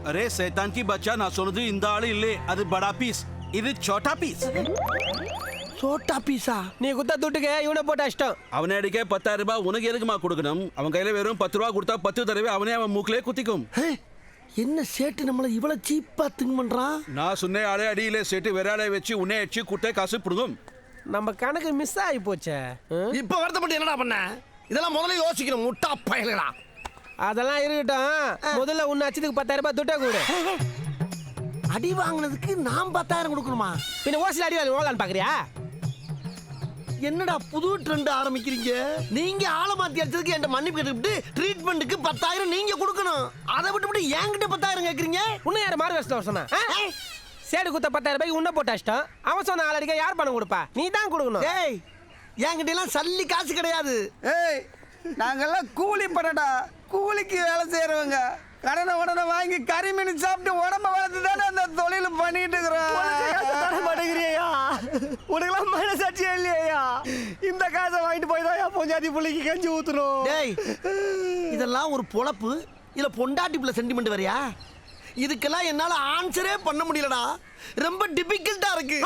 array சைத்தான் கி பச்சா நான் சொன்னது இந்த ஆளு இல்லே அது படா பீஸ் இது சோட்டா பீஸ் சோட்டா பீஸா நீ குத்த துட்டுக்கு இவனை போட்ட இஷ்டம் அவனை அடிக்க 10,000 ரூபாய் உனக்கு எதுக்குமா கொடுக்கணும் அவன் கையில வெறும் 10 ரூபா கொடுத்தா 10 தடவை அவனே அவன் மூக்கிலே குத்திக்கும் என்ன சேட்டு நம்மள இவ்வளவு சீப்பா திங்க் பண்றான் நான் சொன்ன ஆளே அடியிலே சேட்டு வேற ஆளை வச்சு உன்னை அடிச்சு குட்டை காசு புடுங்கும் நம்ம கணக்கு மிஸ் ஆகி போச்சே இப்ப வருத்தப்பட்டு என்னடா பண்ண இதெல்லாம் முதல்ல யோசிக்கணும் முட்டா பயலடா அதெல்லாம் இருக்கட்டும் முதல்ல உன்னை அச்சதுக்கு 10,000 ரூபாய் துட்டை கொடு அடி வாங்கினதுக்கு நான் 10,000 கொடுக்கணுமா பின்ன ஓசில அடி வாங்கி ஓடலான்னு பாக்குறியா என்னடா புது ட்ரெண்ட் ஆரம்பிக்கிறீங்க நீங்க ஆள மாத்தி அடிச்சதுக்கு என்கிட்ட மன்னிப்பு கேட்டுவிட்டு ட்ரீட்மெண்ட்டுக்கு 10,000 நீங்க கொடுக்கணும் அதை விட்டு என்கிட்ட 10,000 கேக்குறீங்க உன்னை யார மாறு வேஸ்ட்ல சொன்னா சேடு குத்த 10,000 ரூபாய் உன்னை போட்ட இஷ்டம் அவன் சொன்ன ஆளடிக்க யார் பணம் கொடுப்பா நீ தான் கொடுக்கணும் ஏய் என்கிட்ட எல்லாம் சல்லி காசு கிடையாது ஏய் நாங்கெல்லாம் கூலி பண்ணடா கூலிக்கு வேலை செய்யறவங்க கடனை உடனே வாங்கி கறிமீன் சாப்பிட்டு உடம்ப வளர்த்து தானே அந்த தொழில் பண்ணிட்டு இருக்கிறோம் மாட்டேங்கிறியா உனக்கெல்லாம் மனசாட்சியே இல்லையா இந்த காசை வாங்கிட்டு போய் தான் பொஞ்சாதி புள்ளிக்கு கஞ்சி ஊத்துறோம் டேய் இதெல்லாம் ஒரு பொழப்பு இல்ல பொண்டாட்டி புள்ள சென்டிமெண்ட் வரையா இதுக்கெல்லாம் என்னால ஆன்சரே பண்ண முடியலடா ரொம்ப டிஃபிகல்ட்டா இருக்கு